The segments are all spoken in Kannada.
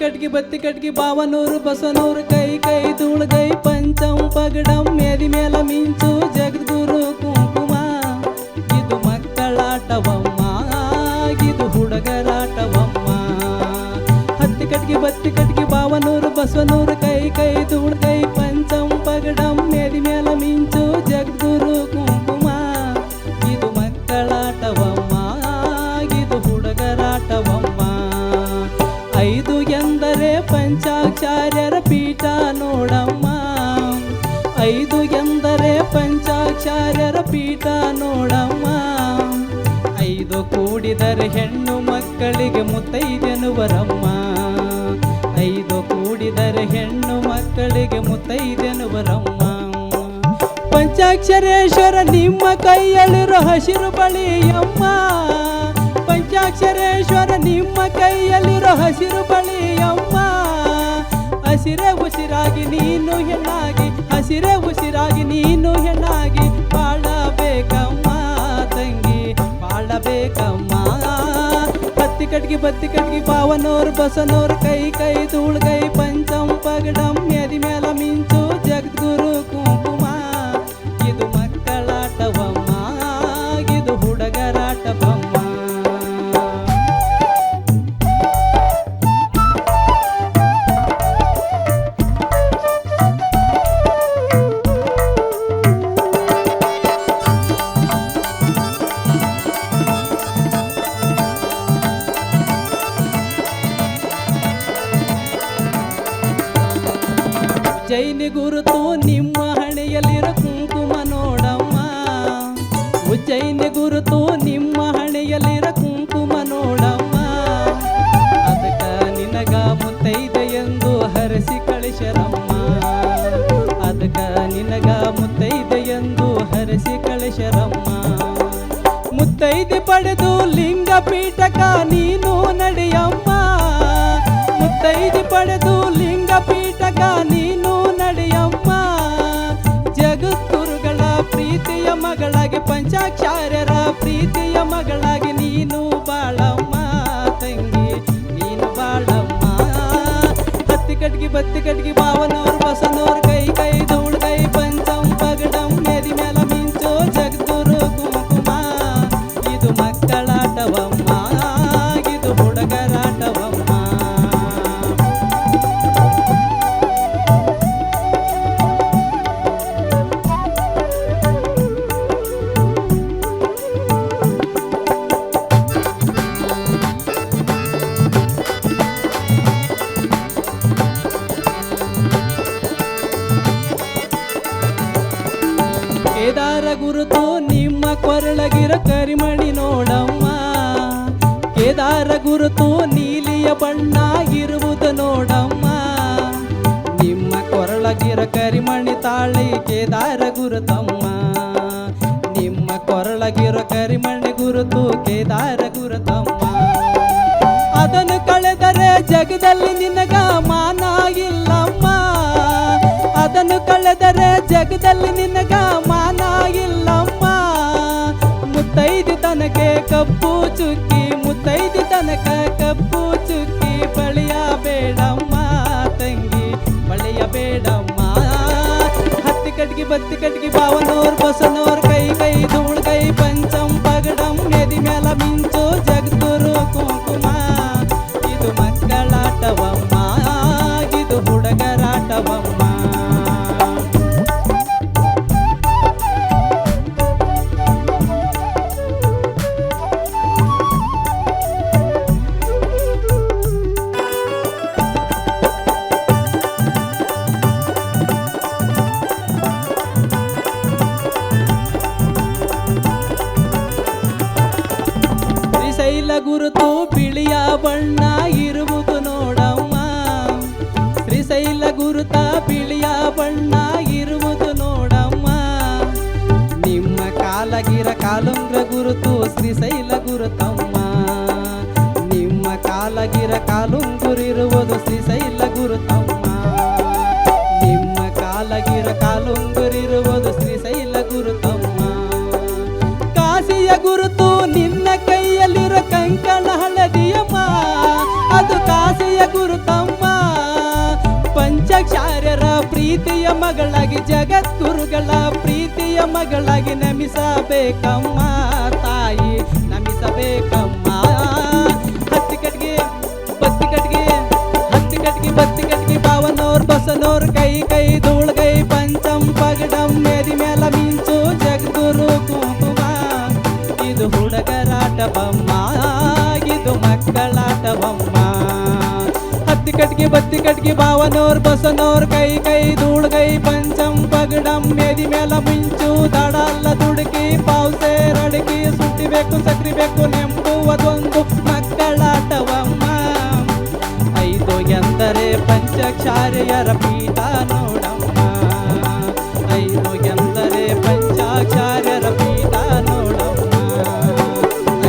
ಕಟ್ಗಿ ಬತ್ತಿ ಕಟ್ಗಿ ಬಾವನೂರು ಬಸವನೂರು ಕೈ ಕೈ ಧೂಳ್ಗೈ ಪಂಚಂ ಪಗಡಂ ಮೇದಿ ಮೇಲ ಮಿಂಚು ಜಗದ್ಗುರು ಕುಂಕುಮ ಇದು ಮಕ್ಕಳಾಟವಮ್ಮ ಇದು ಹುಡುಗರಾಟವಮ್ಮ ಹತ್ತಿ ಕಟ್ಗಿ ಬತ್ತಿ ಕಟ್ಗಿ ಬಾವನೂರು ಬಸವನೂರು ಕೈ ಕೈ ಧೂಳ್ಗೈ ಪಂಚಂ ಪಗಡಂ ಮೇದಿ ಮೇಲ ಮಿಂಚು ಜಗದ್ಗುರು ಕುಂಕುಮ ಇದು ಮಕ್ಕಳಾಟವಮ್ಮ ಇದು ಹುಡುಗರಾಟವಮ್ಮ ಐದು ಎಂದರೆ ಪಂಚಾಕ್ಷರ್ಯರ ಪೀಠ ನೋಡಮ್ಮ ಐದು ಎಂದರೆ ಪಂಚಾಕ್ಷರ್ಯರ ಪೀಠ ನೋಡಮ್ಮ ಐದು ಕೂಡಿದರೆ ಹೆಣ್ಣು ಮಕ್ಕಳಿಗೆ ಮುತ್ತೈದೆನುವರಮ್ಮ ಐದು ಕೂಡಿದರೆ ಹೆಣ್ಣು ಮಕ್ಕಳಿಗೆ ಮುತ್ತೈದೆನುವರಮ್ಮ ಪಂಚಾಕ್ಷರೇಶ್ವರ ನಿಮ್ಮ ಕೈಯಲ್ಲಿರೋ ಹಸಿರು ಬಳಿಯಮ್ಮ ಪಂಚಾಕ್ಷರೇಶ್ವರ ನಿಮ್ಮ ಕೈಯಲ್ಲಿರೋ ಹಸಿರು ಬಳಿಯಮ್ಮ ಹಸಿರೇ ಉಸಿರಾಗಿ ನೀನು ಹೆಣ್ಣಾಗಿ ಹಸಿರೇ ಉಸಿರಾಗಿ ನೀನು ಹೆಣ್ಣಾಗಿ ಬಾಳಬೇಕಮ್ಮ ತಂಗಿ ಬಾಳಬೇಕಮ್ಮ ಹತ್ತಿ ಕಟ್ಗಿ ಬತ್ತಿ ಕಟ್ಗಿ ಬಾವನೂರು ಬಸವನೂರು ಕೈ ಕೈ ಧೂಳ್ಗೈ ಪಂಚಂ ಪಗಡಂ ಮೇದಿ ಮೇಲ ಮಿಂಚು ಜಗದ್ಗುರು ಕುಂಕುಮ ಇದು ಮಕ್ಕಳಾಟವಮ್ಮ ಇದು ಹುಡುಗರಾಟವಮ್ಮ ಉಜ್ಜಯಿನಿ ಗುರುತು ನಿಮ್ಮ ಹಣೆಯಲ್ಲಿರೋ ಕುಂಕುಮ ನೋಡಮ್ಮ ಉಜ್ಜಯಿನಿ ಗುರುತು ನಿಮ್ಮ ಹಣೆಯಲ್ಲಿರೋ ಕುಂಕುಮ ನೋಡಮ್ಮ ಅದಕ್ಕ ನಿನಗ ಮುತ್ತೈದೆ ಎಂದು ಹರಸಿ ಕಳಿಸರಮ್ಮ ಅದಕ್ಕ ನಿನಗ ಮುತ್ತೈದೆ ಎಂದು ಹರಸಿ ಕಳಿಸರಮ್ಮ ಮುತ್ತೈದೆ ಪಡೆದು ಲಿಂಗ ಪೀಠಕ ನೀನು ನಡೆಯಮ್ಮ ಮುತ್ತೈದೆ ಪಡೆದು ಲಿಂಗ ಪೀಠಕ ನೀನು ನಡೆಯಮ್ಮ ಜಗದ್ಗುರುಗಳ ಪ್ರೀತಿಯ ಮಗಳಾಗಿ ಪಂಚಾಕ್ಷರ್ಯರ ಪ್ರೀತಿಯ ಮಗಳಾಗಿ ನೀನು ಬಾಳಮ್ಮ ತಂಗಿ ನೀನು ಬಾಳಮ್ಮ ಹತ್ತಿ ಕಟ್ಗಿ ಬತ್ತಿ ಕಟ್ಗಿ ಬಾವನೂರು ಬಸವನೂರು ಕೈ ಕೈ ಧೂಳ್ಗೈ ಪಂಚಂ ಪಗಡಂ ಮೇದಿ ಮೇಲ ಮಿಂಚು ಜಗದ್ಗುರು ಕುಂಕುಮ ಇದು ಮಕ್ಕಳಾಟವಮ್ಮ ಇದು ಹುಡುಗರಾಟವಮ್ಮ ಕೇದಾರ ಗುರುತು ನಿಮ್ಮ ಕೊರಳಗಿರ ಕರಿಮಣಿ ನೋಡಮ್ಮ ಕೇದಾರ ಗುರುತು ನೀಲಿಯ ಬಣ್ಣ ಇರುವುದು ನೋಡಮ್ಮ ನಿಮ್ಮ ಕೊರಳಗಿರ ಕರಿಮಣಿ ತಾಳಿ ಕೇದಾರ ಗುರುತಮ್ಮ ನಿಮ್ಮ ಕೊರಳಗಿರ ಕರಿಮಣಿ ಗುರುತು ಕೇದಾರ ಗುರುತಮ್ಮ ಅದನ್ನು ಕಳೆದರೆ ಜಗದಲ್ಲಿ ನಿನಗ ಮಾನ ಇಲ್ಲಮ್ಮ ಅದನ್ನು ಕಳೆದರೆ ಜಗದಲ್ಲಿ ನಿನಗ ಮಾನ ಇಲ್ಲಮ್ಮ ಮುತ್ತೈದು ತನಕೆ ಕಪ್ಪು ಚುಕ್ಕಿ ಮುತ್ತೈದು ತನಕ ಕಪ್ಪು ಚುಕ್ಕಿ ಬಳಿಯ ಬೇಡಮ್ಮ ತಂಗಿ ಬಳಿಯ ಬೇಡಮ್ಮ ಹತ್ತಿ ಕಟ್ಗಿ ಬತ್ತಿ ಕಟ್ಗಿ ಬಾವನೂರು ಬಸವನೂರು ಕೈ ಕೈ ಧೂಳ್ಗೈ ಪಂಚಂ ಪಗಡಂ ಮೇದಿ ಮೇಲ ಮಿಂಚು ಜಗದ್ಗುರು ಕುಂಕುಮ ಇದು ಮಕ್ಕಳಾಟವಮ್ಮ ಇದು ಹುಡುಗರಾಟವಮ್ಮ ಶ್ರೀಶೈಲ ಗುರುತು ಬಿಳಿಯ ಬಣ್ಣ ಇರುವುದು ನೋಡಮ್ಮ ಶ್ರೀಶೈಲ ಗುರುತ ಬಿಳಿಯ ಬಣ್ಣ ಇರುವುದು ನೋಡಮ್ಮ ನಿಮ್ಮ ಕಾಲಗಿರ ಕಾಲುಂಗ್ರ ಗುರುತು ಶ್ರೀಶೈಲ ಗುರುತಮ್ಮ ನಿಮ್ಮ ಕಾಲಗಿರ ಕಾಲುಂಗುರಿರುವುದು ಶ್ರೀಶೈಲ ಗುರುತಮ್ಮ ನಿಮ್ಮ ಕಾಲಗಿರ ಕಾಲುಂಗುರಿರುವುದು ಶ್ರೀಶೈಲ ಗುರುತಮ್ಮ ಕಾಸಿಯ ಗುರುತು ನಿನ್ನ ಕೈಯಲ್ಲಿರೋ ಕಂಕಣ ಹಳದಿಯಮ್ಮ ಅದು ಕಾಸಿಯ ಗುರುತಮ್ಮ ಮಗಳಾಗಿ ಜಗದ್ಗುರುಗಳ ಪ್ರೀತಿಯ ಮಗಳಾಗಿ ನಮಿಸಬೇಕಮ್ಮ ತಾಯಿ ನಮಿಸಬೇಕಮ್ಮ. ಹತ್ತಿ ಕಟ್ಗೆ ಬತ್ತಿ ಕಟ್ಗೆ ಹತ್ತಿ ಕಟ್ಗೆ ಬತ್ತಿ ಕಟ್ಗೆ ಬಾವನೋರ್ ಬಸನೋರ್ ಕೈ ಕೈ ಧೂಳ್ಗೈ ಪಂಚಂ ಪಗಡಂ ಮೇದಿ ಮೇಲ ಮಿಂಚು ಜಗದ್ಗುರು ಕುಂಕುಮ. ಇದು ಹುಡುಗರಾಟವಮ್ಮ ಇದು ಮಕ್ಕಳಾಟವಮ್ಮ. ಹತ್ತಿ ಕಟ್ಗೆ ಬತ್ತಿ ಕಟ್ಗೆ ಬಾವನೋರ್ ಬಸನೋರ್ ಕೈ ಕೈ ಧೂಳ್ಗೈ ಪಂಚಂ ಪಗಡಂ ಮೇದಿ ಮೇಲ ಮಿಂಚು ದಡಲ್ಲ ದುಡುಕಿ ಪಾವ್ಸೆ ರಡಕಿ ಸುಟ್ಟಿಬೇಕು ಸಕ್ರಿ ಬೇಕು ನೆಂಬುವುದೊಂದು ಮಕ್ಕಳಾಟವಮ್ಮ. ಐದು ಎಂದರೆ ಪಂಚಾಕ್ಷಾರ್ಯರ ಪೀಠ ನೋಡಮ್ಮ. ಐದು ಎಂದರೆ ಪಂಚಾಕ್ಷಾರ್ಯರ ಪೀಠ ನೋಡಮ್ಮ.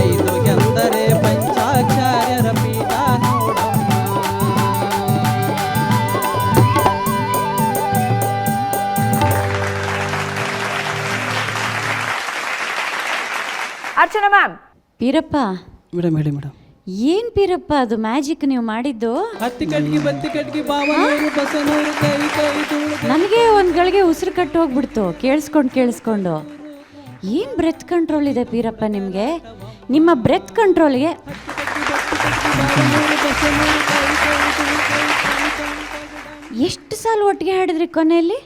ಐದು ಎಂದರೆ ಪಂಚಾಕ್ಷಾರ್ಯರ ಪೀಠ ನೋಡಮ್ಮ. ಅರ್ಚನಾ ಮ್ಯಾಮ್. ಪೀರಪ್ಪ, ಮೇಡಮ್ ಹೇಳಿ ಮೇಡಮ್. ಏನ್ ಪೀರಪ್ಪ ಅದು ಮ್ಯಾಜಿಕ್ ನೀವು ಮಾಡಿದ್ದು? ಹತ್ತಿ ಕಟ್ಗೆ ಬತ್ತಿ ಕಟ್ಗೆ ಬಾವನೋರು ಬಸನೋರು ಕೈ ಕೈ ಧೂಳ್ಗೈ. ನನಗೆ ಒಂದ್ ಗಳಿಗೆ ಉಸಿರು ಕಟ್ಟು ಹೋಗ್ಬಿಡ್ತು ಕೇಳಿಸ್ಕೊಂಡು. ಏನ್ ಬ್ರೆತ್ ಕಂಟ್ರೋಲ್ ಇದೆ ಪೀರಪ್ಪ ನಿಮ್ಗೆ? ನಿಮ್ಮ ಬ್ರೆತ್ ಕಂಟ್ರೋಲ್ಗೆ ಎಷ್ಟು ಸಾಲ ಒಟ್ಟಿಗೆ ಹಾಡಿದ್ರಿ ಕೊನೆಯಲ್ಲಿ?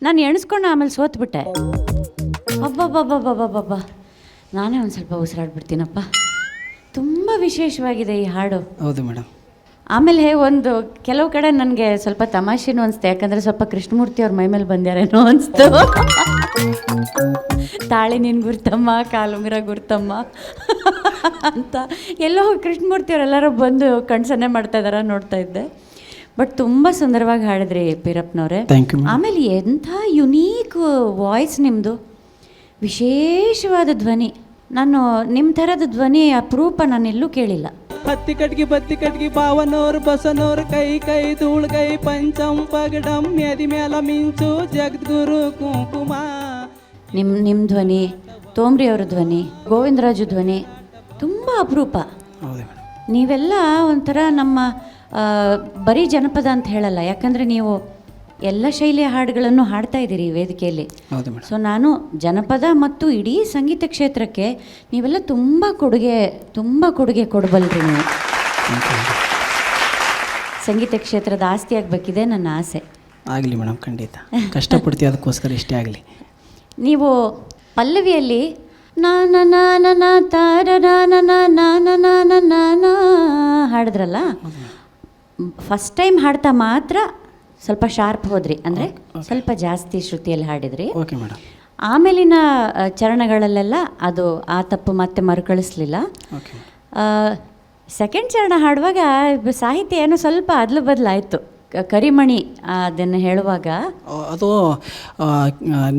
ನಾನು ಎಣಿಸ್ಕೊಂಡು ಆಮೇಲೆ ಸೋತ್ಬಿಟ್ಟೆ. ಅಬ್ಬಬ್ಬಬ್ಬಬ್ಬಬ್ಬಬ್ಬ, ನಾನೇ ಒಂದು ಸ್ವಲ್ಪ ಉಸಿರಾಡ್ಬಿಡ್ತೀನಪ್ಪ. ತುಂಬ ವಿಶೇಷವಾಗಿದೆ ಈ ಹಾಡು. ಹೌದು ಮೇಡಮ್. ಆಮೇಲೆ ಒಂದು ಕೆಲವು ಕಡೆ ನನಗೆ ಸ್ವಲ್ಪ ತಮಾಷೆನೂ ಅನಿಸ್ತು, ಯಾಕಂದರೆ ಸ್ವಲ್ಪ ಕೃಷ್ಣಮೂರ್ತಿ ಅವ್ರ ಮೈ ಮೇಲೆ ಬಂದ್ಯಾರೇನೋ ಅನಿಸ್ತು. ತಾಳಿ ನಿನ್ ಗುರ್ತಮ್ಮ ಕಾಲುಂಗುರ ಗುರ್ತಮ್ಮ ಅಂತ ಎಲ್ಲೋ ಕೃಷ್ಣಮೂರ್ತಿ ಅವರೆಲ್ಲರೂ ಬಂದು ಕಣ್ಸನ್ನೆ ಮಾಡ್ತಾ ಇದ್ದಾರ ನೋಡ್ತಾ ಇದ್ದೆ. ಬಟ್ ತುಂಬ ಸುಂದರವಾಗಿ ಹಾಡಿದ್ರಿ ಪೀರಪ್ಪನವ್ರೆ. ಆಮೇಲೆ ಎಂಥ ಯುನೀಕ್ ವಾಯ್ಸ್ ನಿಮ್ಮದು, ವಿಶೇಷವಾದ ಧ್ವನಿ. ನಾನು ನಿಮ್ಮ ಥರದ ಧ್ವನಿ ಅಪರೂಪ ನಾನೆಲ್ಲೂ ಕೇಳಿಲ್ಲ. ಹತ್ತಿ ಕಟ್ಗೆ ಬತ್ತಿ ಕಟ್ಗೆ ಬಾವನೋರು ಬಸನೋರು ಕೈ ಕೈ ಧೂಳ್ಗೈ ಪಂಚಂ ಪಗಡಂ ಮೇದಿ ಮೇಲ ಮಿಂಚು ಜಗದ್ಗುರು ಕುಂಕುಮ. ನಿಮ್ಮ ಧ್ವನಿ, ತೋಮ್ರಿ ಅವರ ಧ್ವನಿ, ಗೋವಿಂದರಾಜು ಧ್ವನಿ ತುಂಬ ಅಪರೂಪ. ನೀವೆಲ್ಲ ಒಂಥರ ನಮ್ಮ ಬರೀ ಜನಪದ ಅಂತ ಹೇಳಲ್ಲ, ಯಾಕಂದರೆ ನೀವು ಎಲ್ಲ ಶೈಲಿಯ ಹಾಡುಗಳನ್ನು ಹಾಡ್ತಾ ಇದ್ದೀರಿ ಈ ವೇದಿಕೆಯಲ್ಲಿ. ಸೊ ನಾನು ಜನಪದ ಮತ್ತು ಇಡೀ ಸಂಗೀತ ಕ್ಷೇತ್ರಕ್ಕೆ ನೀವೆಲ್ಲ ತುಂಬ ಕೊಡುಗೆ ಕೊಡಬಲ್ರಿ ನೀವು. ಸಂಗೀತ ಕ್ಷೇತ್ರದ ಆಸ್ತಿ ಆಗಬೇಕಿದೆ ನನ್ನ ಆಸೆ. ಆಗಲಿ ಮೇಡಮ್, ಖಂಡಿತ ಕಷ್ಟಪಡ್ತೀವಿ, ಅದಕ್ಕೋಸ್ಕರ ಇಷ್ಟೇ ಆಗಲಿ. ನೀವು ಪಲ್ಲವಿಯಲ್ಲಿ ನಾನ ತಾರ ನಾನ ಹಾಡಿದ್ರಲ್ಲ, ಫಸ್ಟ್ ಟೈಮ್ ಹಾಡ್ತಾ ಮಾತ್ರ ಸ್ವಲ್ಪ ಶಾರ್ಪ್ ಹೋದ್ರಿ, ಅಂದರೆ ಸ್ವಲ್ಪ ಜಾಸ್ತಿ ಶ್ರುತಿಯಲ್ಲಿ ಹಾಡಿದ್ರಿ. Okay madam. ಆಮೇಲಿನ ಚರಣಗಳಲ್ಲೆಲ್ಲ ಅದು ಆ ತಪ್ಪು ಮತ್ತೆ ಮರುಕಳಿಸ್ಲಿಲ್ಲ. ಸೆಕೆಂಡ್ ಚರಣ ಹಾಡುವಾಗ ಸಾಹಿತ್ಯ ಏನೋ ಸ್ವಲ್ಪ ಅದಲು ಬದಲಾಯಿತು. ಕರಿಮಣಿ ಅದನ್ನು ಹೇಳುವಾಗ ಅದು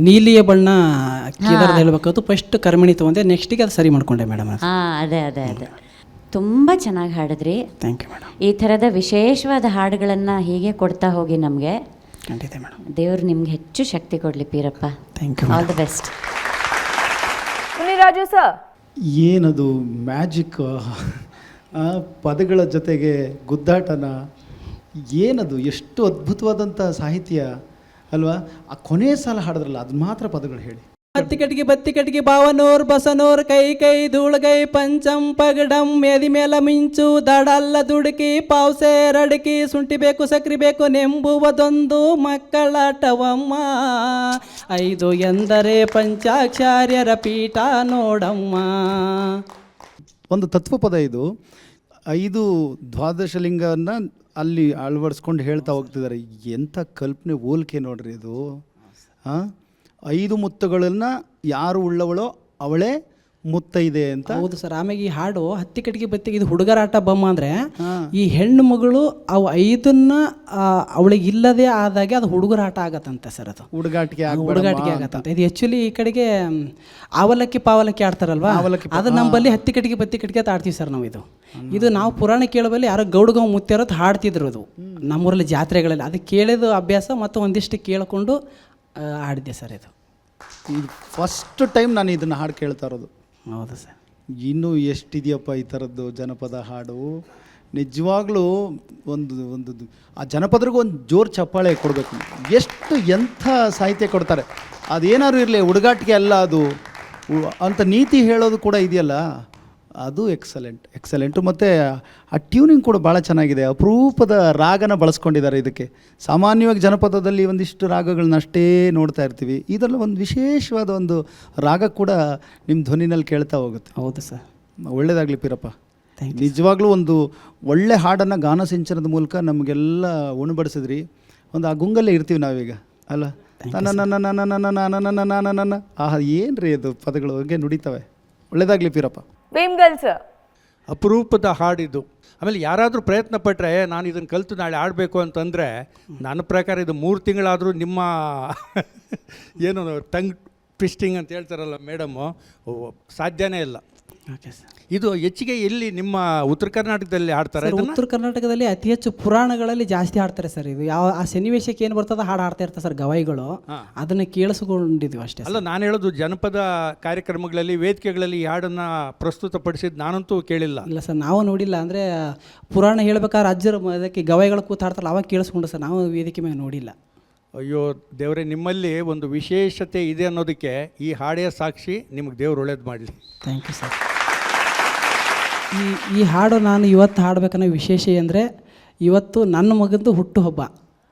ನೀಲಿಯ ಬಣ್ಣ ಹೇಳಬೇಕಾದ್ರು ಫಸ್ಟ್ ಕರಿಮಣಿ ತೊಗೊಂಡೆ, ನೆಕ್ಸ್ಟಿಗೆ ಅದು ಸರಿ ಮಾಡ್ಕೊಂಡೆ ಮೇಡಮ್. ಅದೇ ತುಂಬ ಚೆನ್ನಾಗಿ ಹಾಡಿದ್ರಿ. Thank you madam. ಈ ಥರದ ವಿಶೇಷವಾದ ಹಾಡುಗಳನ್ನು ಹೀಗೆ ಕೊಡ್ತಾ ಹೋಗಿ ನಮಗೆ. ಖಂಡಿತ ಮೇಡಮ್. ದೇವರು ನಿಮ್ಗೆ ಹೆಚ್ಚು ಶಕ್ತಿ ಕೊಡಲಿ Peerappa. Thank you. All the best. Muniraju sir, ಏನದು ಮ್ಯಾಜಿಕ್, ಪದಗಳ ಜೊತೆಗೆ ಗುದ್ದಾಟನ, ಏನದು ಎಷ್ಟು ಅದ್ಭುತವಾದಂಥ ಸಾಹಿತ್ಯ ಅಲ್ವಾ? ಆ ಕೊನೆಯ ಸಾಲ ಹಾಡಿದ್ರಲ್ಲ, ಅದು ಮಾತ್ರ ಪದಗಳು ಹೇಳಿ. ಹತ್ತಿ ಕಟ್ಗೆ ಬತ್ತಿ ಕಟ್ಗೆ ಬಾವನೋರ್ ಬಸನೋರ್ ಕೈ ಕೈ ಧೂಳ್ಗೈ ಪಂಚಂ ಪಗಡಂ ಮೇದಿ ಮೇಲ ಮಿಂಚು ದಡಲ್ಲ ದುಡುಕಿ ಪಾವ್ಸೆ ರಡಕಿ ಶುಂಠಿ ಬೇಕು ಸಕ್ರಿ ಬೇಕು ನೆಂಬುವುದೊಂದು ಮಕ್ಕಳಾಟವಮ್ಮ. ಐದು ಎಂದರೆ ಪಂಚಾಕ್ಷಾರ್ಯರ ಪೀಠ ನೋಡಮ್ಮ. ಒಂದು ತತ್ವಪದ ಇದು. 5 ದ್ವಾದಶಲಿಂಗವನ್ನು ಅಲ್ಲಿ ಅಳವಡಿಸ್ಕೊಂಡು ಹೇಳ್ತಾ ಹೋಗ್ತಿದ್ದಾರೆ. ಎಂಥ ಕಲ್ಪನೆ, ಹೋಲಿಕೆ ನೋಡ್ರಿ ಇದು. 5 ಮುತ್ತುಗಳನ್ನು ಯಾರು ಉಳ್ಳವಳೋ ಅವಳೇ ಮುತ್ತೈದೆ ಅಂತ. ಹೌದು ಸರ್. ಆಮೇಲೆ ಈ ಹಾಡು ಹತ್ತಿ ಕಟ್ಟಿಗೆ ಬತ್ತಿಗೆ ಇದು ಹುಡುಗರಾಟ ಬೊಮ್ಮ ಅಂದರೆ ಈ ಹೆಣ್ಣು ಮಗಳು ಅವು 5ನ್ನ ಅವಳಿಗೆ ಇಲ್ಲದೆ ಆದಾಗೆ ಅದು ಹುಡುಗರಾಟ ಆಗತ್ತಂತೆ ಸರ್. ಅದು ಹುಡುಗಾಟಿಕೆ ಆಗತ್ತಂತೆ. ಇದು ಆ್ಯಕ್ಚುಲಿ ಈ ಕಡೆಗೆ ಅವಲಕ್ಕಿ ಪಾವಲಕ್ಕಿ ಆಡ್ತಾರಲ್ವಾ, ಅದು ನಮ್ಮಲ್ಲಿ ಹತ್ತಿ ಕಟ್ಟಿಗೆ ಬತ್ತಿ ಕಟ್ಟಿಗೆ ಅಂತ ಆಡ್ತೀವಿ ಸರ್ ನಾವು. ಇದು ನಾವು ಪುರಾಣ ಕೇಳುವಲ್ಲಿ ಯಾರೋ ಗೌಡಗಾವ್ ಮುತ್ಯಾರತ್ ಹಾಡ್ತಿದ್ರು ಅದು ನಮ್ಮೂರಲ್ಲಿ ಜಾತ್ರೆಗಳಲ್ಲಿ. ಅದು ಕೇಳಿದ ಅಭ್ಯಾಸ ಮತ್ತು ಒಂದಿಷ್ಟು ಕೇಳಿಕೊಂಡು ಹಾಡಿದ್ದೆ ಸರ್. ಇದು ಫಸ್ಟ್ ಟೈಮ್ ನಾನು ಇದನ್ನು ಹಾಡು ಕೇಳ್ತಾ ಇರೋದು. ಹೌದು ಸರ್. ಇನ್ನೂ ಎಷ್ಟಿದೆಯಪ್ಪ ಈ ಥರದ್ದು ಜನಪದ ಹಾಡು. ನಿಜವಾಗ್ಲೂ ಒಂದು ಒಂದು ಆ ಜನಪದರಿಗೂ ಒಂದು ಜೋರು ಚಪ್ಪಾಳೆ ಕೊಡಬೇಕು. ಎಷ್ಟು ಎಂಥ ಸಾಹಿತ್ಯ ಕೊಡ್ತಾರೆ. ಅದೇನಾದ್ರು ಇರಲಿ, ಹುಡುಗಾಟಿಗೆ ಅಲ್ಲ ಅದು ಅಂತ ನೀತಿ ಹೇಳೋದು ಕೂಡ ಇದೆಯಲ್ಲ, ಅದು ಎಕ್ಸಲೆಂಟು. ಮತ್ತು ಆ ಟ್ಯೂನಿಂಗ್ ಕೂಡ ಭಾಳ ಚೆನ್ನಾಗಿದೆ. ಅಪರೂಪದ ರಾಗನ ಬಳಸ್ಕೊಂಡಿದ್ದಾರೆ ಇದಕ್ಕೆ. ಸಾಮಾನ್ಯವಾಗಿ ಜನಪದದಲ್ಲಿ ಒಂದಿಷ್ಟು ರಾಗಗಳನ್ನ ಅಷ್ಟೇ ನೋಡ್ತಾ ಇರ್ತೀವಿ. ಇದರಲ್ಲಿ ಒಂದು ವಿಶೇಷವಾದ ಒಂದು ರಾಗ ಕೂಡ ನಿಮ್ಮ ಧ್ವನಿನಲ್ಲಿ ಕೇಳ್ತಾ ಹೋಗುತ್ತೆ. ಹೌದು ಸರ್. ಒಳ್ಳೆಯದಾಗಲಿ ಪೀರಪ್ಪ. ನಿಜವಾಗ್ಲೂ ಒಂದು ಒಳ್ಳೆ ಹಾಡನ್ನು ಗಾನಸಿಂಚನದ ಮೂಲಕ ನಮಗೆಲ್ಲ ಉಣಬಡಿಸಿದ್ರಿ. ಒಂದು ಆ ಗುಂಗಲ್ಲೇ ಇರ್ತೀವಿ ನಾವೀಗ ಅಲ್ಲ. ನನ್ನ ಆಹಾ, ಏನು ರೀ ಅದು ಪದಗಳು ಹಂಗೆ ನುಡಿತವೆ. ಒಳ್ಳೆಯದಾಗಲಿ ಪೀರಪ್ಪ. ವೇಮ್ಗಲ್ ಸರ್, ಅಪರೂಪದ ಹಾಡಿದು. ಆಮೇಲೆ ಯಾರಾದರೂ ಪ್ರಯತ್ನ ಪಟ್ಟರೆ ನಾನು ಇದನ್ನು ಕಲಿತು ನಾಳೆ ಆಡಬೇಕು ಅಂತಂದರೆ, ನನ್ನ ಪ್ರಕಾರ ಇದು 3 ತಿಂಗಳಾದರೂ ನಿಮ್ಮ ಏನು ಟಂಗ್ ಟ್ವಿಸ್ಟಿಂಗ್ ಅಂತ ಹೇಳ್ತಾರಲ್ಲ ಮೇಡಮು, ಸಾಧ್ಯನೇ ಇಲ್ಲ. Okay sir. ಇದು ಹೆಚ್ಚಿಗೆ ಎಲ್ಲಿ ನಿಮ್ಮ ಉತ್ತರ ಕರ್ನಾಟಕದಲ್ಲಿ ಹಾಡ್ತಾರೆ? ಉತ್ತರ ಕರ್ನಾಟಕದಲ್ಲಿ ಅತಿ ಹೆಚ್ಚು ಪುರಾಣಗಳಲ್ಲಿ ಜಾಸ್ತಿ ಹಾಡ್ತಾರೆ ಸರ್. ಇದು ಯಾವ ಆ ಸನ್ನಿವೇಶಕ್ಕೆ ಏನು ಬರ್ತದೆ ಹಾಡು ಹಾಡ್ತಾ ಇರ್ತಾರೆ ಸರ್ ಗವಾಯಿಗಳು. ಅದನ್ನು ಕೇಳಿಸ್ಕೊಂಡಿದ್ವಿ ಅಷ್ಟೇ. ಅಲ್ಲ, ನಾನು ಹೇಳೋದು ಜನಪದ ಕಾರ್ಯಕ್ರಮಗಳಲ್ಲಿ, ವೇದಿಕೆಗಳಲ್ಲಿ ಈ ಹಾಡನ್ನು ಪ್ರಸ್ತುತಪಡಿಸಿದ್ದು ನಾನಂತೂ ಕೇಳಿಲ್ಲ. ಇಲ್ಲ ಸರ್, ನಾವು ನೋಡಿಲ್ಲ. ಅಂದರೆ ಪುರಾಣ ಹೇಳ್ಬೇಕಾದ್ರೆ ಅಜ್ಜರು ಅದಕ್ಕೆ ಗವಾಯಿಗಳು ಕೂತು ಹಾಡ್ತಾರಲ್ಲ, ಅವಾಗ ಕೇಳಿಸ್ಕೊಂಡು ಸರ್. ನಾವು ವೇದಿಕೆ ಮೇಲೆ ನೋಡಿಲ್ಲ. ಅಯ್ಯೋ ದೇವರೇ, ನಿಮ್ಮಲ್ಲಿ ಒಂದು ವಿಶೇಷತೆ ಇದೆ ಅನ್ನೋದಕ್ಕೆ ಈ ಹಾಡೇ ಸಾಕ್ಷಿ. ನಿಮಗೆ ದೇವ್ರು ಒಳ್ಳೇದು ಮಾಡಲಿ. Thank you sir. ಈ ಹಾಡು ನಾನು ಇವತ್ತು ಹಾಡಬೇಕನ್ನೋ ವಿಶೇಷ ಅಂದರೆ, ಇವತ್ತು ನನ್ನ ಮಗಂದು ಹುಟ್ಟುಹಬ್ಬ.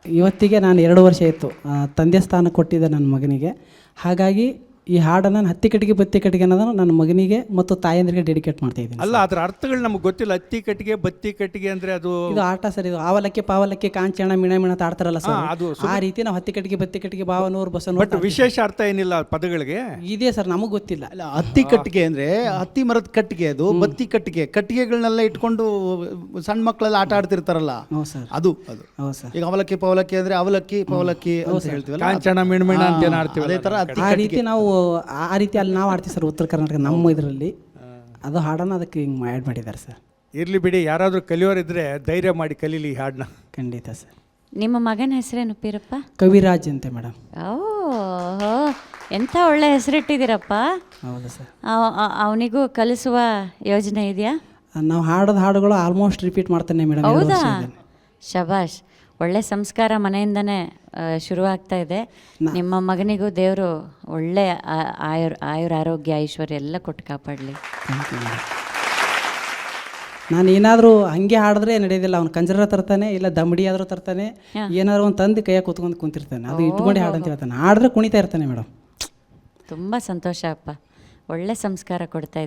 ಇವತ್ತಿಗೆ ನಾನು 2 ವರ್ಷ ಆಯಿತು ತಂದೆ ಸ್ಥಾನ ಕೊಟ್ಟಿದ್ದೆ ನನ್ನ ಮಗನಿಗೆ. ಹಾಗಾಗಿ ಈ ಹಾಡನ್ನು ನಾನು ಹತ್ತಿ ಕಟ್ಟಿಗೆ ಬತ್ತಿ ಕಟ್ಟಿಗೆ ಅನ್ನೋದನ್ನು ನನ್ನ ಮಗನಿಗೆ ಮತ್ತು ತಾಯಂದ್ರಿಗೆ ಡೆಡಿಕೇಟ್ ಮಾಡ್ತಾ ಇದ್ದೀನಿ. ಅಲ್ಲ, ಅದರ ಅರ್ಥಗಳು ನಮಗೆ ಗೊತ್ತಿಲ್ಲ. ಹತ್ತಿ ಕಟ್ಟಿಗೆ ಬತ್ತಿ ಕಟ್ಟಿಗೆ ಅಂದರೆ ಅದು ಆಟ ಸರ್. ಇದು ಆವಲಕ್ಕೆ ಪಾವಲಕ್ಕೆ ಕಾಂಚಣ ಮಿಣ ಮಿಣ ಅಂತ ಆಡ್ತಾರಲ್ಲ ಸರ್, ಅದು ಆ ರೀತಿ ನಾವು ಹತ್ತಿ ಕಟ್ಟಿಗೆ ಬತ್ತಿ ಕಟ್ಟಿಗೆ ಬಾವನೂರು ಬಸವನೂರು. ಬಟ್ ವಿಶೇಷ ಅರ್ಥ ಏನಿಲ್ಲ ಪದಗಳಿಗೆ. ಇದೆ ಸರ್, ನಮಗೆ ಗೊತ್ತಿಲ್ಲ. ಅಲ್ಲ, ಹತ್ತಿ ಕಟ್ಟಿಗೆ ಅಂದರೆ ಹತ್ತಿ ಮರದ ಕಟ್ಟಿಗೆ, ಅದು ಬತ್ತಿ ಕಟ್ಟಿಗೆ. ಕಟ್ಟಿಗೆಗಳನ್ನೆಲ್ಲ ಇಟ್ಕೊಂಡು ಸಣ್ಣ ಮಕ್ಕಳೆಲ್ಲ ಆಟ ಆಡ್ತಿರ್ತಾರಲ್ಲ, ಹೌದು ಸರ್. ಅದು ಹೌದು ಸರ್. ಈಗ ಅವಲಕ್ಕಿ ಪವಲಕ್ಕಿ ಅಂದರೆ ಅವಲಕ್ಕಿ ಪವಲಕ್ಕಿ ಅಂತ ಹೇಳ್ತೀವಲ್ಲ, ಕಾಂಚನ ಮಿಣ್ಮಿಣ ಅಂತ ಆಡ್ತೀವಿ. ಅದೇ ಥರ ಹತ್ತಿ ಆ ರೀತಿ ನಾವು ಆ ರೀತಿ ಅಲ್ಲಿ ನಾವು ಆಡ್ತೀವಿ ಸರ್ ಉತ್ತರ ಕರ್ನಾಟಕ ನಮ್ಮ ಇದರಲ್ಲಿ. ಅದು ಹಾಡನ್ನು ಅದಕ್ಕೆ ಹಿಂಗೆ ಆ್ಯಡ್ ಮಾಡಿದ್ದಾರೆ ಸರ್. ಇರಲಿ ಬಿಡಿ, ಯಾರಾದರೂ ಕಲಿಯೋರಿದ್ರೆ ಧೈರ್ಯ ಮಾಡಿ ಕಲೀಲಿ ಈ ಹಾಡನ್ನ. ಖಂಡಿತ ಸರ್. ನಿಮ್ಮ ಮಗನ ಹೆಸರೇನು ಪೀರಪ್ಪ? ಕವಿರಾಜ್ ಅಂತೆ ಮೇಡಮ್. ಓ, ಎಂಥ ಒಳ್ಳೆ ಹೆಸರಿಟ್ಟಿದ್ದೀರಪ್ಪ. ಹೌದು ಸರ್. ಅವನಿಗೂ ಕಲಿಸುವ ಯೋಜನೆ ಇದೆಯಾ? ನಾವು ಹಾಡೋದು ಹಾಡುಗಳು ಆಲ್ಮೋಸ್ಟ್ ರಿಪೀಟ್ ಮಾಡ್ತಾನೆ ಮೇಡಮ್. ಹೌದಾ? ಶಬಾಷ್. ಒಳ್ಳೆ ಸಂಸ್ಕಾರ ಮನೆಯಿಂದನೇ ಶುರುವಾಗ್ತಾ ಇದೆ. ನಿಮ್ಮ ಮಗನಿಗೂ ದೇವರು ಒಳ್ಳೆ ಆಯುರಾರೋಗ್ಯ ಐಶ್ವರ್ಯ ಎಲ್ಲ ಕೊಟ್ಟು ಕಾಪಾಡಲಿ. Thank you madam. ನಾನು ಏನಾದರೂ ಹಂಗೆ ಹಾಡಿದ್ರೆ ನಡೆಯೋದಿಲ್ಲ. ಅವ್ನು ಕಂಜರ ತರ್ತಾನೆ, ಇಲ್ಲ ದಮಡಿ ಆದರೂ ತರ್ತಾನೆ, ಏನಾದ್ರು ಒಂದು ತಂದು ಕೈಯಾಗ ಕೂತ್ಕೊಂಡು ಕುಂತಿರ್ತಾನೆ. ಅದು ಇಟ್ಕೊಂಡು ಹಾಡು ಅಂತ ಹೇಳ್ತಾನೆ. ಹಾಡಿದ್ರೆ ಕುಣಿತಾ ಇರ್ತಾನೆ ಮೇಡಮ್. ತುಂಬ ಸಂತೋಷ ಅಪ್ಪ. ಒಳ್ಳೆ ಸಂಸ್ಕಾರ ಕೊಡ್ತಾ